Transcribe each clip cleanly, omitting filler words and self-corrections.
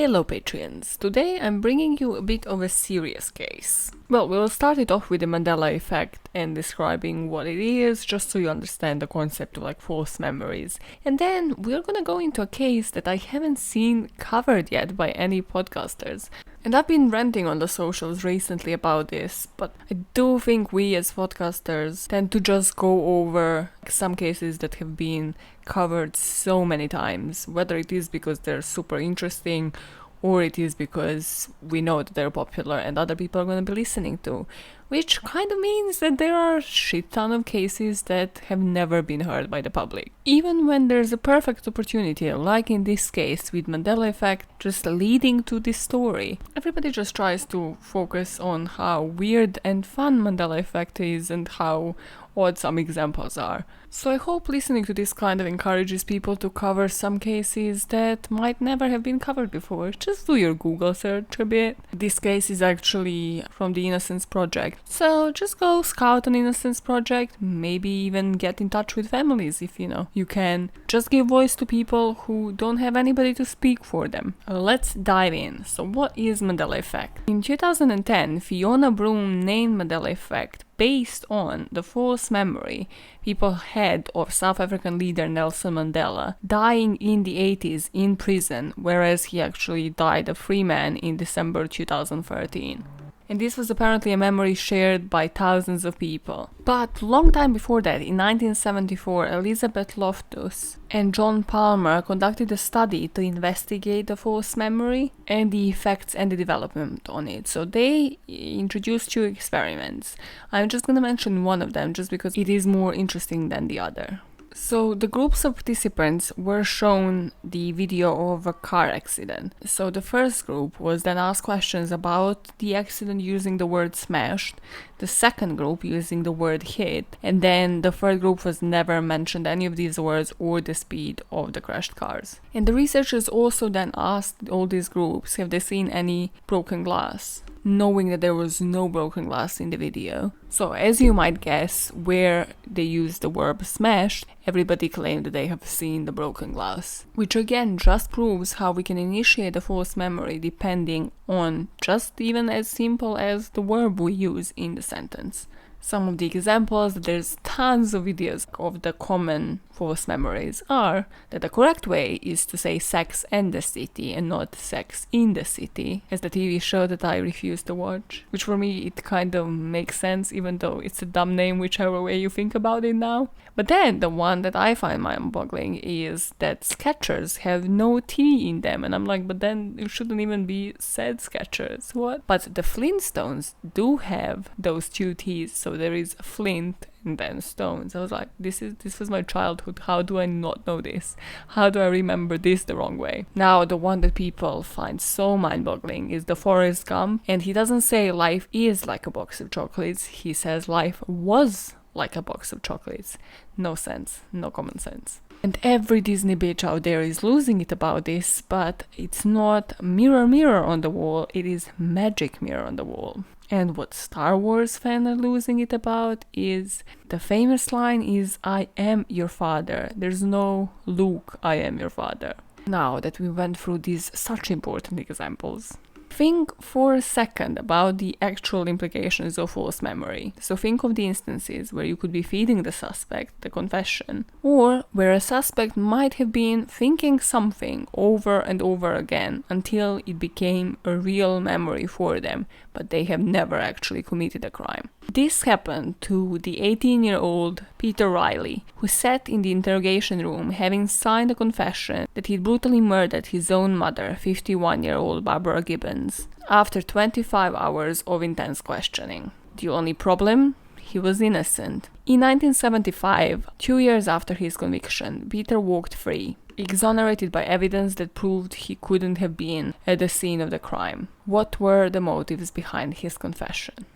Hello Patreons, today I'm bringing you a bit of a serious case. Well, we'll start it off with the Mandela effect and describing what it is, just so you understand the concept of false memories. And then we're gonna go into a case that I haven't seen covered yet by any podcasters. And I've been ranting on the socials recently about this, but I do think we as podcasters tend to just go over some cases that have been covered so many times, whether it is because they're super interesting or it is because we know that they're popular and other people are going to be listening to, which kind of means that there are a shit ton of cases that have never been heard by the public. Even when there's a perfect opportunity, like in this case with Mandela effect just leading to this story, everybody just tries to focus on how weird and fun Mandela effect is and how odd some examples are. So I hope listening to this kind of encourages people to cover some cases that might never have been covered before. Just do your Google search a bit. This case is actually from the Innocence Project. So just go scout an Innocence Project, maybe even get in touch with families if you can. Just give voice to people who don't have anybody to speak for them. Let's dive in. So what is Mandela effect? In 2010, Fiona Broome named Mandela effect based on the false memory people had of South African leader Nelson Mandela dying in the 80s in prison, whereas he actually died a free man in December 2013. And this was apparently a memory shared by thousands of people. But long time before that, in 1974, Elizabeth Loftus and John Palmer conducted a study to investigate the false memory and the effects and the development on it. So they introduced two experiments. I'm just going to mention one of them just because it is more interesting than the other. So the groups of participants were shown the video of a car accident. So the first group was then asked questions about the accident using the word smashed, the second group using the word hit, and then the third group was never mentioned any of these words or the speed of the crashed cars. And the researchers also then asked all these groups, have they seen any broken glass, knowing that there was no broken glass in the video. So as you might guess, where they used the verb smashed, everybody claimed that they have seen the broken glass. Which again just proves how we can initiate a false memory depending on just even as simple as the verb we use in the sentence. Some of the examples, there's tons of videos of the common false memories, are that the correct way is to say sex and the city and not sex in the city, as the TV show that I refuse to watch. Which for me, it kind of makes sense, even though it's a dumb name, whichever way you think about it now. But then the one that I find mind-boggling is that Skechers have no T in them. And I'm like, but then it shouldn't even be said Skechers. What? But the Flintstones do have those two T's. So there is Flint and then Stones. I was like, this was my childhood. How do I not know this? How do I remember this the wrong way? Now, the one that people find so mind-boggling is the Forrest Gump. And he doesn't say life is like a box of chocolates. He says life was like a box of chocolates. No sense. No common sense. And every Disney bitch out there is losing it about this, but it's not mirror mirror on the wall, it is magic mirror on the wall. And what Star Wars fans are losing it about is the famous line is, I am your father. There's no Luke, I am your father. Now that we went through these such important examples, think for a second about the actual implications of false memory. So think of the instances where you could be feeding the suspect the confession, or where a suspect might have been thinking something over and over again until it became a real memory for them, but they have never actually committed a crime. This happened to the 18-year-old Peter Reilly, who sat in the interrogation room having signed a confession that he'd brutally murdered his own mother, 51-year-old Barbara Gibbons, after 25 hours of intense questioning. The only problem? He was innocent. In 1975, 2 years after his conviction, Peter walked free, exonerated by evidence that proved he couldn't have been at the scene of the crime. What were the motives behind his confession?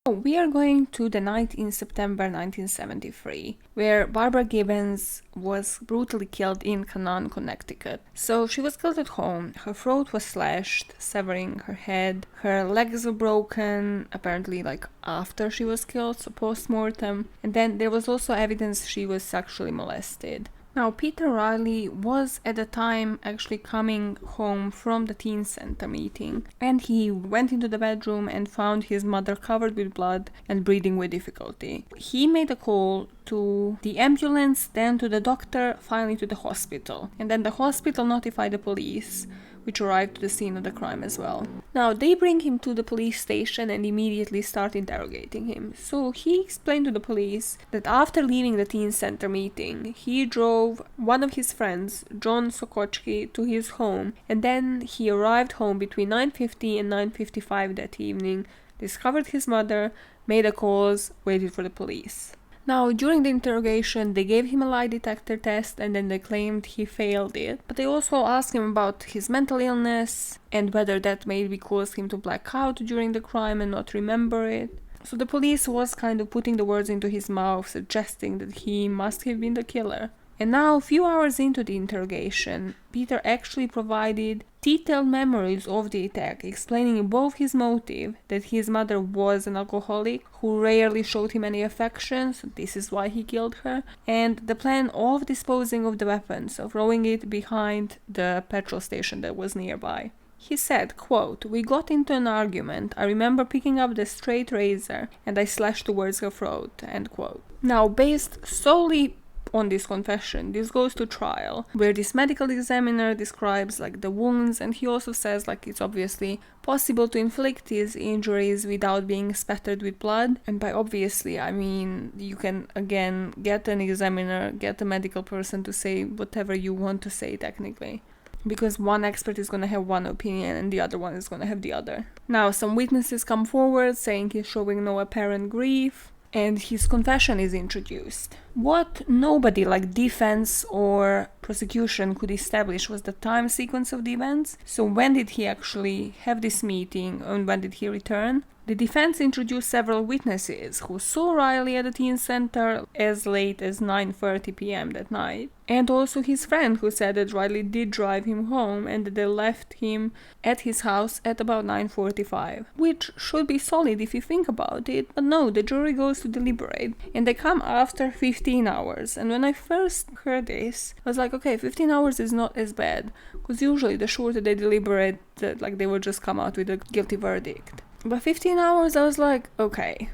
We are going to the night in September 1973, where Barbara Gibbons was brutally killed in Canaan, Connecticut. So she was killed at home. Her throat was slashed, severing her head. Her legs were broken, apparently after she was killed, so post-mortem. And then there was also evidence she was sexually molested. Now, Peter Reilly was at the time actually coming home from the teen center meeting, and he went into the bedroom and found his mother covered with blood and breathing with difficulty. He made a call to the ambulance, then to the doctor, finally to the hospital, and then the hospital notified the police, which arrived to the scene of the crime as well. Now, they bring him to the police station and immediately start interrogating him. So he explained to the police that after leaving the teen center meeting, he drove one of his friends, John Sokochki, to his home, and then he arrived home between 9:50 and 9:55 that evening, discovered his mother, made a calls, waited for the police. Now, during the interrogation, they gave him a lie detector test and then they claimed he failed it. But they also asked him about his mental illness and whether that maybe caused him to black out during the crime and not remember it. So the police was kind of putting the words into his mouth, suggesting that he must have been the killer. And now, a few hours into the interrogation, Peter actually provided detailed memories of the attack, explaining both his motive, that his mother was an alcoholic who rarely showed him any affection, so this is why he killed her, and the plan of disposing of the weapon, so throwing it behind the petrol station that was nearby. He said, quote, "We got into an argument. I remember picking up the straight razor and I slashed towards her throat," end quote. Now, based solely on this confession, this goes to trial, where this medical examiner describes the wounds, and he also says it's obviously possible to inflict these injuries without being spattered with blood. And by obviously, I mean you can again get an examiner, get a medical person to say whatever you want to say technically, because one expert is going to have one opinion and the other one is going to have the other. Now, some witnesses come forward saying he's showing no apparent grief, and his confession is introduced. What nobody defense or prosecution could establish was the time sequence of the events. So when did he actually have this meeting and when did he return? The defense introduced several witnesses who saw Reilly at the teen center as late as 9:30 p.m. that night. And also his friend who said that Reilly did drive him home and that they left him at his house at about 9:45. Which should be solid if you think about it, but no, the jury goes to deliberate and they come after 15 hours. And when I first heard this, I was like, okay, 15 hours is not as bad, because usually the shorter they deliberate, they will just come out with a guilty verdict. But 15 hours, I was like, okay,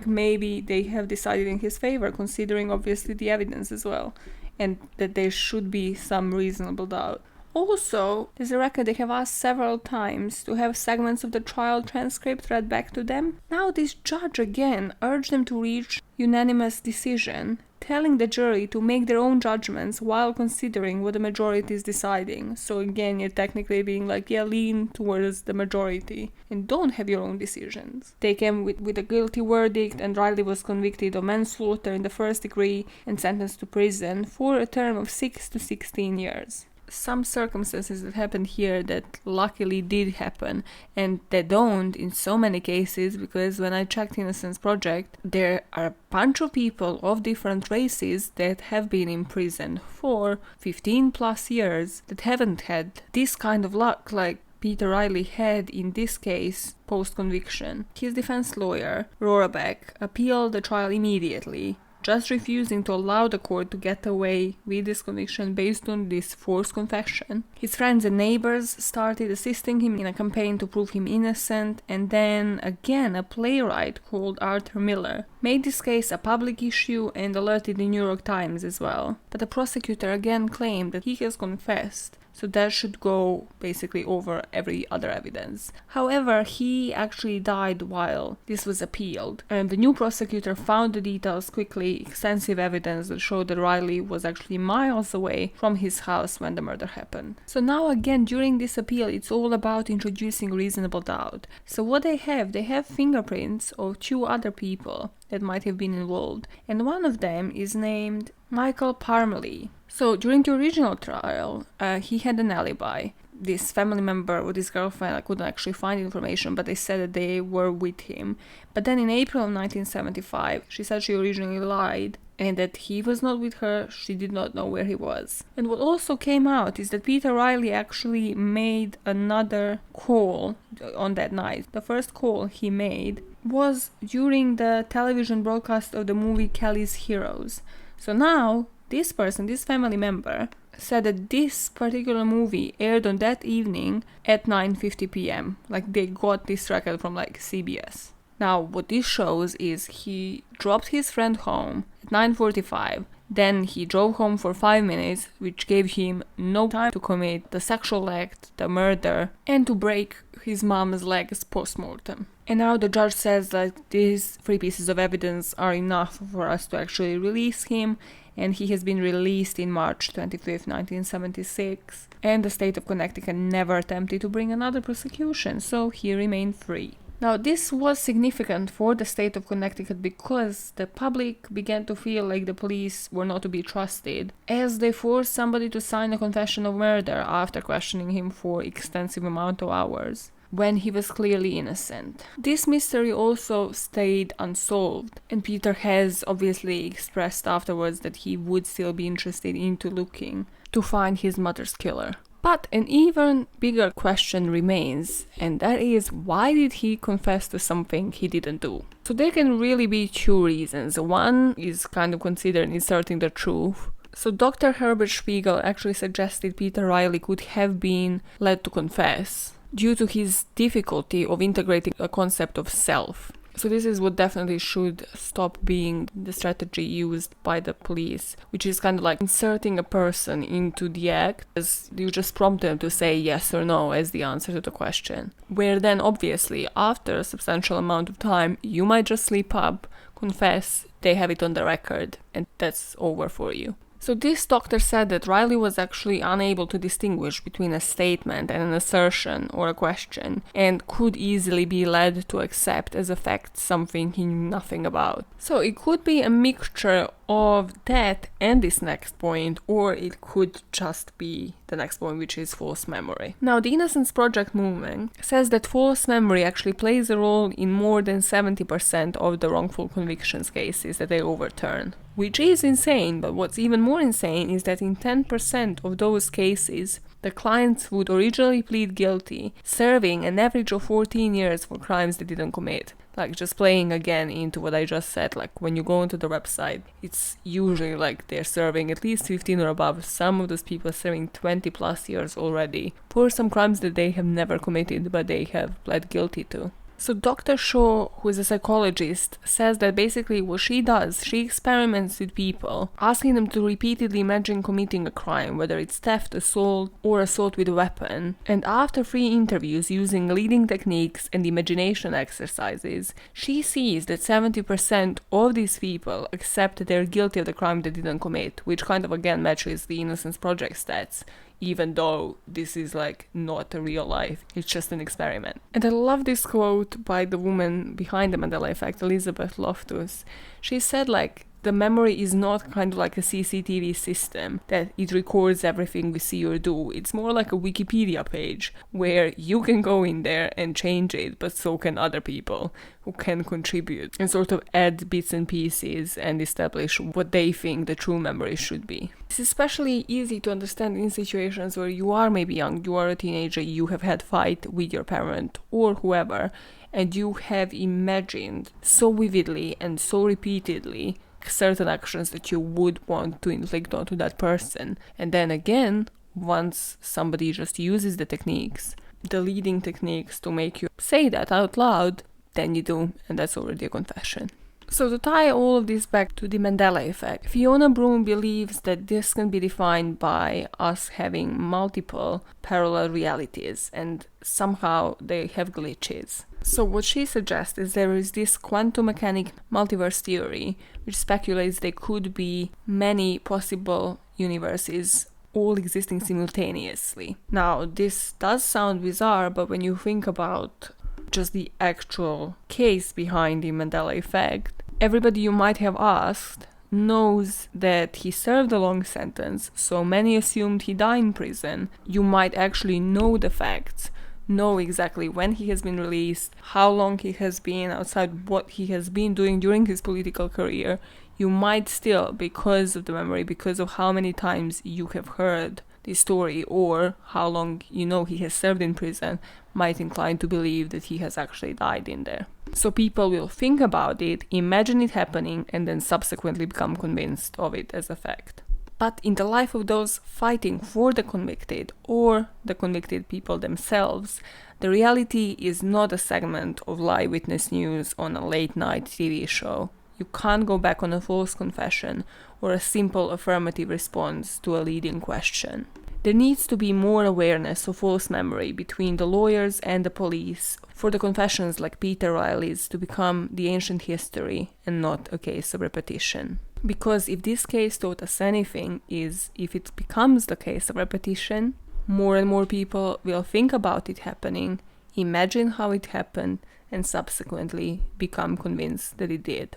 maybe they have decided in his favor, considering obviously the evidence as well, and that there should be some reasonable doubt. Also, there's a record they have asked several times to have segments of the trial transcript read back to them. Now this judge again urged them to reach unanimous decision, telling the jury to make their own judgments while considering what the majority is deciding. So again, you're technically being lean towards the majority and don't have your own decisions. They came with a guilty verdict, and Reilly was convicted of manslaughter in the first degree and sentenced to prison for a term of 6 to 16 years. Some circumstances that happened here that luckily did happen, and they don't in so many cases, because when I checked Innocence Project, there are a bunch of people of different races that have been in prison for 15 plus years that haven't had this kind of luck like Peter Reilly had in this case post-conviction. His defense lawyer, Rorabeck, appealed the trial immediately, just refusing to allow the court to get away with this conviction based on this forced confession. His friends and neighbors started assisting him in a campaign to prove him innocent, and then again a playwright called Arthur Miller made this case a public issue and alerted the New York Times as well. But the prosecutor again claimed that he has confessed, so that should go basically over every other evidence. However, he actually died while this was appealed, and the new prosecutor found the details quickly, extensive evidence that showed that Reilly was actually miles away from his house when the murder happened. So now again, during this appeal, it's all about introducing reasonable doubt. So what they have fingerprints of 2 other people that might have been involved, and one of them is named Michael Parmalee. So during the original trial, he had an alibi. this family member or this girlfriend, I couldn't actually find information, but they said that they were with him. But then in April of 1975, she said she originally lied and that he was not with her, she did not know where he was. And what also came out is that Peter Reilly actually made another call on that night. The first call he made was during the television broadcast of the movie Kelly's Heroes. So now, this person, this family member, said that this particular movie aired on that evening at 9:50 p.m. Like, they got this record from like CBS. Now, what this shows is he dropped his friend home at 9:45. Then he drove home for 5 minutes, which gave him no time to commit the sexual act, the murder, and to break his mom's legs post-mortem. And now the judge says that these 3 pieces of evidence are enough for us to actually release him, and he has been released in March 25th, 1976. And the state of Connecticut never attempted to bring another prosecution, so he remained free. Now, this was significant for the state of Connecticut because the public began to feel like the police were not to be trusted, as they forced somebody to sign a confession of murder after questioning him for extensive amount of hours, when he was clearly innocent. This mystery also stayed unsolved, and Peter has obviously expressed afterwards that he would still be interested into looking to find his mother's killer. But an even bigger question remains, and that is, why did he confess to something he didn't do? So there can really be 2 reasons. One is kind of considered inserting the truth. So Dr. Herbert Spiegel actually suggested Peter Reilly could have been led to confess due to his difficulty of integrating a concept of self. So this is what definitely should stop being the strategy used by the police, which is kind of like inserting a person into the act as you just prompt them to say yes or no as the answer to the question. Where then obviously after a substantial amount of time you might just slip up, confess, they have it on the record, and that's over for you. So this doctor said that Reilly was actually unable to distinguish between a statement and an assertion or a question, and could easily be led to accept as a fact something he knew nothing about. So it could be a mixture of that and this next point, or it could just be the next point, which is false memory. Now, the Innocence Project movement says that false memory actually plays a role in more than 70% of the wrongful convictions cases that they overturn, which is insane, but what's even more insane is that in 10% of those cases, the clients would originally plead guilty, serving an average of 14 years for crimes they didn't commit. Like, just playing again into what I just said, like when you go onto the website, it's usually like they're serving at least 15 or above. Some of those people are serving 20 plus years already for some crimes that they have never committed but they have pled guilty to. So Dr. Shaw, who is a psychologist, says that basically what she does, she experiments with people, asking them to repeatedly imagine committing a crime, whether it's theft, assault, or assault with a weapon. And after 3 interviews using leading techniques and imagination exercises, she sees that 70% of these people accept that they're guilty of the crime they didn't commit, which kind of again matches the Innocence Project stats, even though this is like not a real life, it's just an experiment. And I love this quote by the woman behind the Mandela effect, Elizabeth Loftus. She said like, the memory is not kind of like a CCTV system that it records everything we see or do. It's more like a Wikipedia page where you can go in there and change it, but so can other people who can contribute and sort of add bits and pieces and establish what they think the true memory should be. It's especially easy to understand in situations where you are maybe young, you are a teenager, you have had fight with your parent or whoever, and you have imagined so vividly and so repeatedly certain actions that you would want to inflict onto that person. And then again, once somebody just uses the techniques, the leading techniques to make you say that out loud, then you do, and that's already a confession. So to tie all of this back to the Mandela effect, Fiona Broome believes that this can be defined by us having multiple parallel realities and somehow they have glitches. So what she suggests is there is this quantum mechanic multiverse theory which speculates there could be many possible universes all existing simultaneously. Now this does sound bizarre, but when you think about just the actual case behind the Mandela effect, everybody you might have asked knows that he served a long sentence, so many assumed he died in prison. You might actually know the facts, know exactly when he has been released, how long he has been outside, what he has been doing during his political career. You might still, because of the memory, because of how many times you have heard the story or how long you know he has served in prison, might incline to believe that he has actually died in there. So people will think about it, imagine it happening, and then subsequently become convinced of it as a fact. But in the life of those fighting for the convicted or the convicted people themselves, the reality is not a segment of live witness news on a late night TV show. You can't go back on a false confession or a simple affirmative response to a leading question. There needs to be more awareness of false memory between the lawyers and the police for the confessions like Peter Reilly's to become the ancient history and not a case of repetition. Because if this case taught us anything, is if it becomes the case of repetition, more and more people will think about it happening, imagine how it happened, and subsequently become convinced that it did.